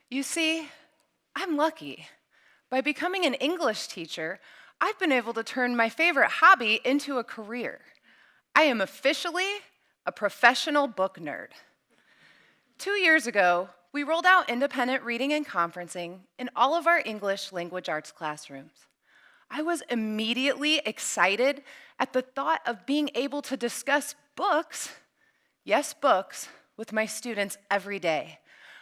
You see, I'm lucky. By becoming an English teacher, I've been able to turn my favorite hobby into a career. I am officially a professional book nerd. 2 years ago, we rolled out independent reading and conferencing in all of our English language arts classrooms. I was immediately excited at the thought of being able to discuss books, yes, books, with my students every day.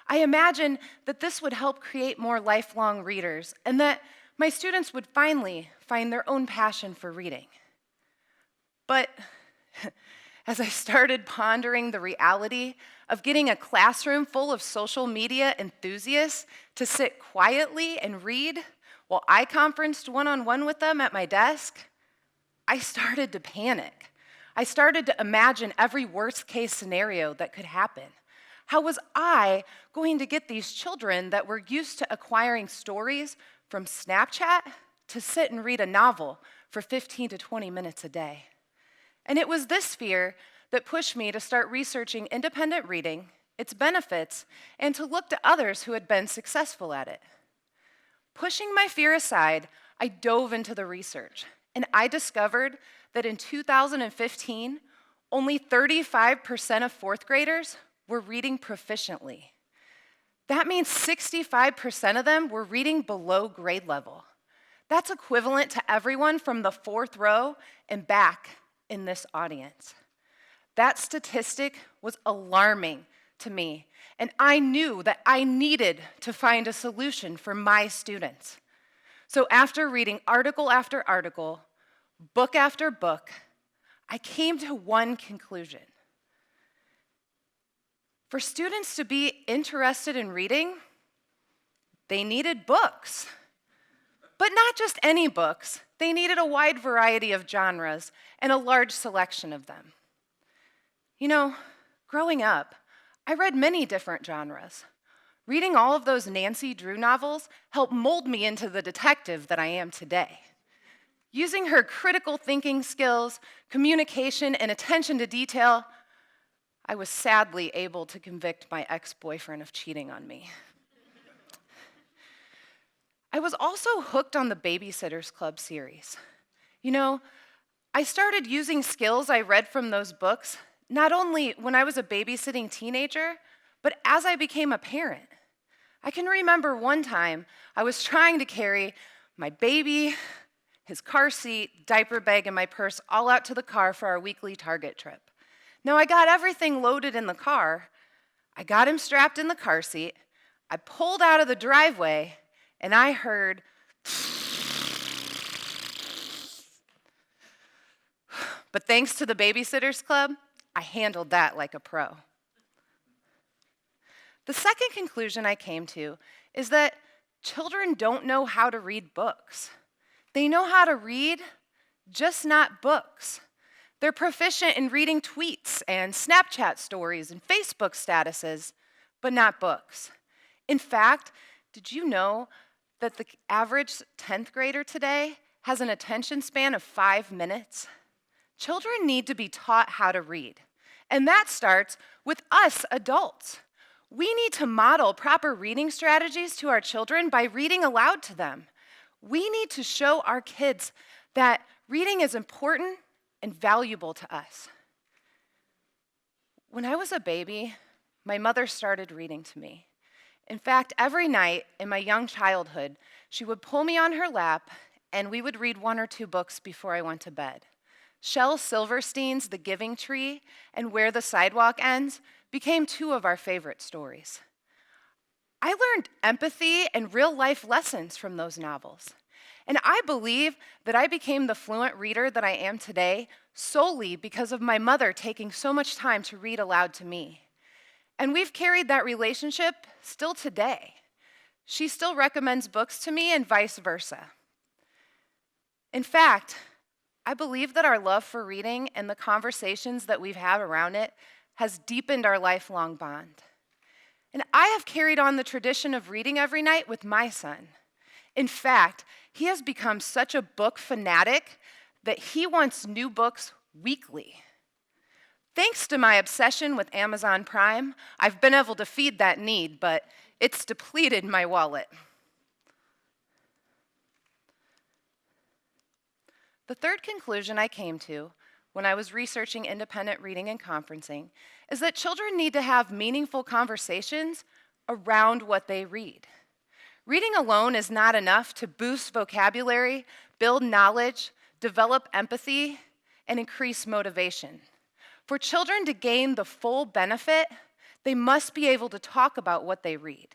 I imagined that this would help create more lifelong readers and that my students would finally find their own passion for reading. But as I started pondering the reality of getting a classroom full of social media enthusiasts to sit quietly and read while I conferenced one-on-one with them at my desk, I started to panic. I started to imagine every worst-case scenario that could happen. How was I going to get these children that were used to acquiring stories from Snapchat to sit and read a novel for 15 to 20 minutes a day? And it was this fear that pushed me to start researching independent reading, its benefits, and to look to others who had been successful at it. Pushing my fear aside, I dove into the research, and I discovered that in 2015, only 35% of fourth graders were reading proficiently. That means 65% of them were reading below grade level. That's equivalent to everyone from the fourth row and back in this audience. That statistic was alarming to me, and I knew that I needed to find a solution for my students. So after reading article after article, book after book, I came to one conclusion. For students to be interested in reading, they needed books. But not just any books. They needed a wide variety of genres and a large selection of them. You know, growing up, I read many different genres. Reading all of those Nancy Drew novels helped mold me into the detective that I am today. Using her critical thinking skills, communication, and attention to detail, I was sadly able to convict my ex-boyfriend of cheating on me. I was also hooked on the Babysitters Club series. You know, I started using skills I read from those books, not only when I was a babysitting teenager, but as I became a parent. I can remember one time I was trying to carry my baby, his car seat, diaper bag, and my purse all out to the car for our weekly Target trip. Now, I got everything loaded in the car. I got him strapped in the car seat. I pulled out of the driveway, and I heard, but thanks to the Babysitters Club, I handled that like a pro. The second conclusion I came to is that children don't know how to read books. They know how to read, just not books. They're proficient in reading tweets and Snapchat stories and Facebook statuses, but not books. In fact, did you know that the average 10th grader today has an attention span of 5 minutes? Children need to be taught how to read, and that starts with us adults. We need to model proper reading strategies to our children by reading aloud to them. We need to show our kids that reading is important and valuable to us. When I was a baby, my mother started reading to me. In fact, every night in my young childhood, she would pull me on her lap and we would read 1 or 2 books before I went to bed. Shel Silverstein's The Giving Tree and Where the Sidewalk Ends became 2 of our favorite stories. I learned empathy and real-life lessons from those novels. And I believe that I became the fluent reader that I am today solely because of my mother taking so much time to read aloud to me. And we've carried that relationship still today. She still recommends books to me and vice versa. In fact, I believe that our love for reading and the conversations that we've had around it has deepened our lifelong bond. And I have carried on the tradition of reading every night with my son. In fact, he has become such a book fanatic that he wants new books weekly. Thanks to my obsession with Amazon Prime, I've been able to feed that need, but It's depleted my wallet. The third conclusion I came to when I was researching independent reading and conferencing is that children need to have meaningful conversations around what they read. Reading alone is not enough to boost vocabulary, build knowledge, develop empathy, and increase motivation. For children to gain the full benefit, they must be able to talk about what they read.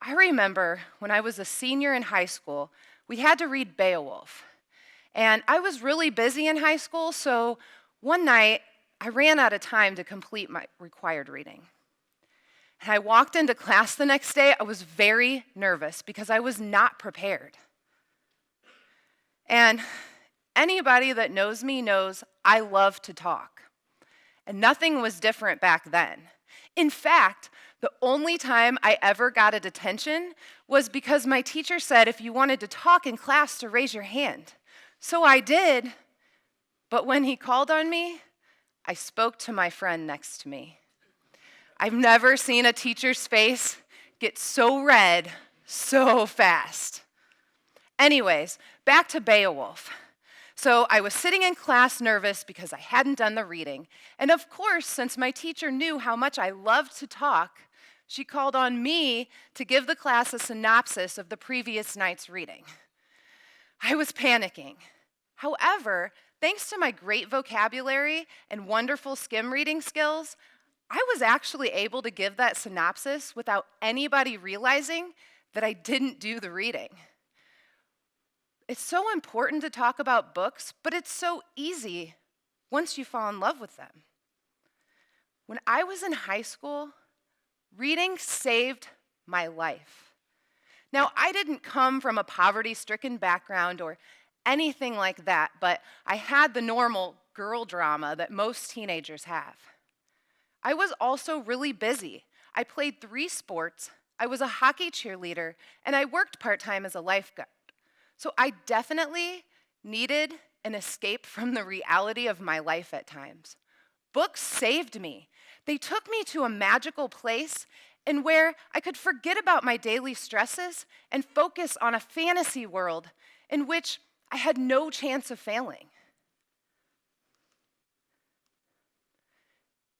I remember when I was a senior in high school, we had to read Beowulf. And I was really busy in high school, so one night I ran out of time to complete my required reading. And I walked into class the next day. I was very nervous because I was not prepared. And anybody that knows me knows I love to talk. And nothing was different back then. In fact, the only time I ever got a detention was because my teacher said if you wanted to talk in class to raise your hand. So I did, but when he called on me, I spoke to my friend next to me. I've never seen a teacher's face get so red so fast. Anyways, back to Beowulf. So I was sitting in class nervous because I hadn't done the reading. And of course, since my teacher knew how much I loved to talk, she called on me to give the class a synopsis of the previous night's reading. I was panicking. However, thanks to my great vocabulary and wonderful skim reading skills, I was actually able to give that synopsis without anybody realizing that I didn't do the reading. It's so important to talk about books, but it's so easy once you fall in love with them. When I was in high school, reading saved my life. Now, I didn't come from a poverty-stricken background or anything like that, but I had the normal girl drama that most teenagers have. I was also really busy. I played 3 sports, I was a hockey cheerleader, and I worked part-time as a lifeguard. So I definitely needed an escape from the reality of my life at times. Books saved me. They took me to a magical place and where I could forget about my daily stresses and focus on a fantasy world in which I had no chance of failing.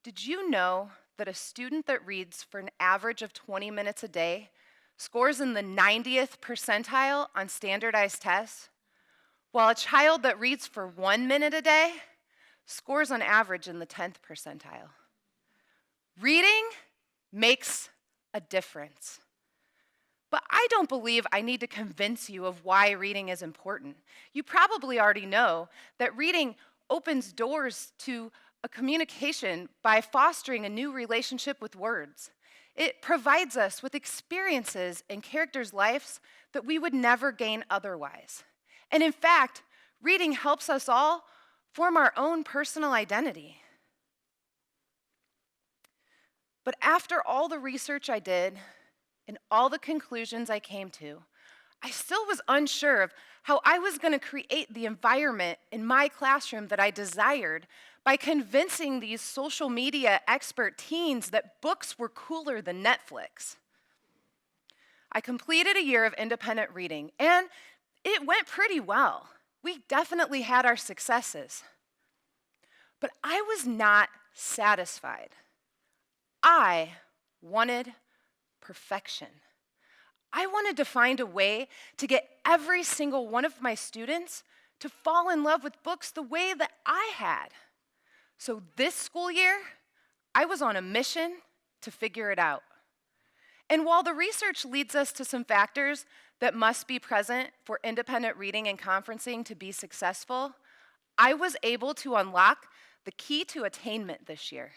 Did you know that a student that reads for an average of 20 minutes a day scores in the 90th percentile on standardized tests, while a child that reads for 1 minute a day scores on average in the 10th percentile? Reading makes a difference. But I don't believe I need to convince you of why reading is important. You probably already know that reading opens doors to a communication by fostering a new relationship with words. It provides us with experiences in characters' lives that we would never gain otherwise. And in fact, reading helps us all form our own personal identity. But after all the research I did and all the conclusions I came to, I still was unsure of how I was going to create the environment in my classroom that I desired by convincing these social media expert teens that books were cooler than Netflix. I completed a year of independent reading, and it went pretty well. We definitely had our successes. But I was not satisfied. I wanted perfection. I wanted to find a way to get every single one of my students to fall in love with books the way that I had. So this school year, I was on a mission to figure it out. And while the research leads us to some factors that must be present for independent reading and conferencing to be successful, I was able to unlock the key to attainment this year.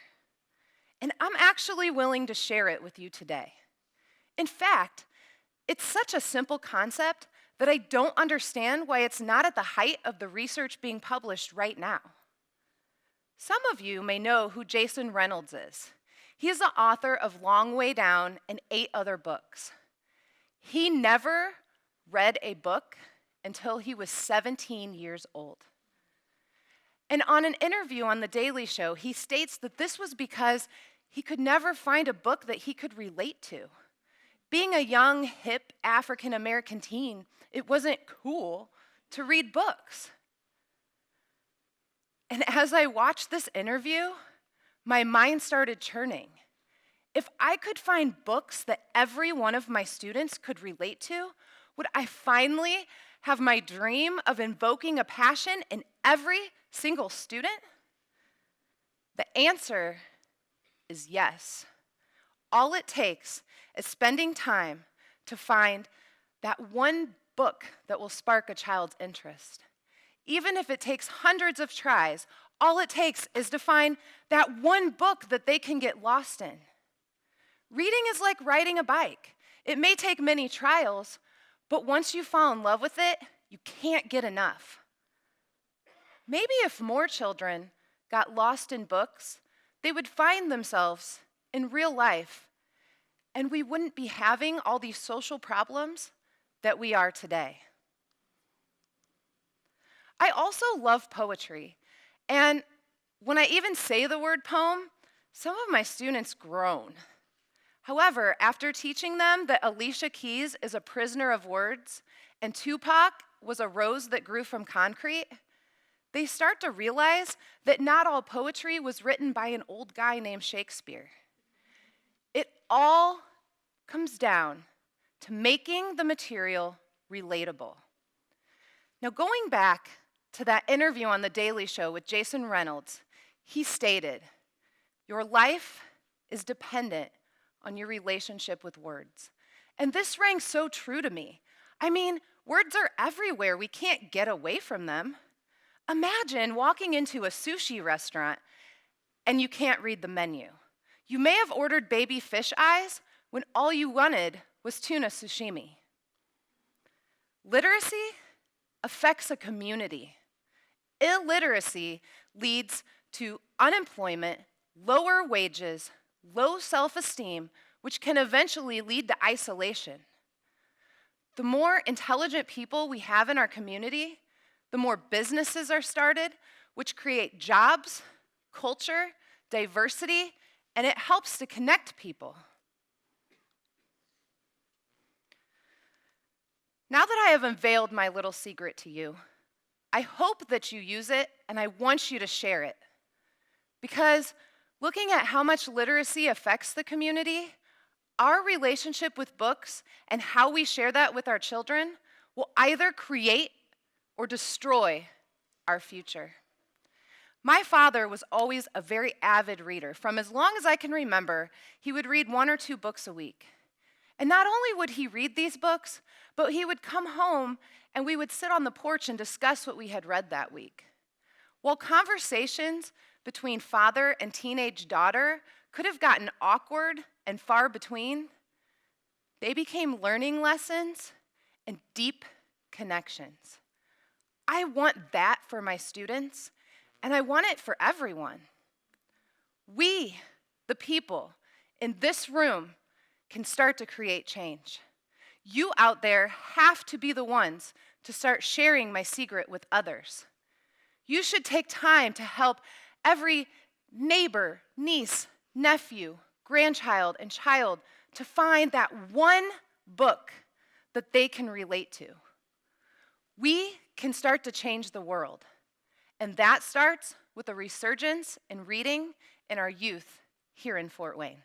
And I'm actually willing to share it with you today. In fact, it's such a simple concept that I don't understand why it's not at the height of the research being published right now. Some of you may know who Jason Reynolds is. He is the author of Long Way Down and 8 other books. He never read a book until he was 17 years old. And on an interview on The Daily Show, he states that this was because he could never find a book that he could relate to. Being a young, hip African American teen, it wasn't cool to read books. And as I watched this interview, my mind started churning. If I could find books that every one of my students could relate to, would I finally have my dream of invoking a passion in every single student? The answer is yes. All it takes is spending time to find that one book that will spark a child's interest. Even if it takes hundreds of tries, all it takes is to find that one book that they can get lost in. Reading is like riding a bike. It may take many trials, but once you fall in love with it, you can't get enough. Maybe if more children got lost in books, they would find themselves in real life, and we wouldn't be having all these social problems that we are today. I also love poetry, and when I even say the word poem, some of my students groan. However, after teaching them that Alicia Keys is a prisoner of words and Tupac was a rose that grew from concrete, they start to realize that not all poetry was written by an old guy named Shakespeare. It all comes down to making the material relatable. Now, going back to that interview on The Daily Show with Jason Reynolds, he stated, "Your life is dependent on your relationship with words." And this rang so true to me. I mean, words are everywhere. We can't get away from them. Imagine walking into a sushi restaurant and you can't read the menu. You may have ordered baby fish eyes when all you wanted was tuna sashimi. Literacy affects a community. Illiteracy leads to unemployment, lower wages, low self-esteem, which can eventually lead to isolation. The more intelligent people we have in our community, the more businesses are started, which create jobs, culture, diversity, and it helps to connect people. Now that I have unveiled my little secret to you, I hope that you use it, and I want you to share it. Because looking at how much literacy affects the community, our relationship with books and how we share that with our children will either create or destroy our future. My father was always a very avid reader. From as long as I can remember, he would read 1 or 2 books a week. And not only would he read these books, but he would come home and we would sit on the porch and discuss what we had read that week. While conversations between father and teenage daughter could have gotten awkward and far between, they became learning lessons and deep connections. I want that for my students, and I want it for everyone. We, the people in this room, can start to create change. You out there have to be the ones to start sharing my secret with others. You should take time to help every neighbor, niece, nephew, grandchild, and child to find that one book that they can relate to. We can start to change the world, and that starts with a resurgence in reading in our youth here in Fort Wayne.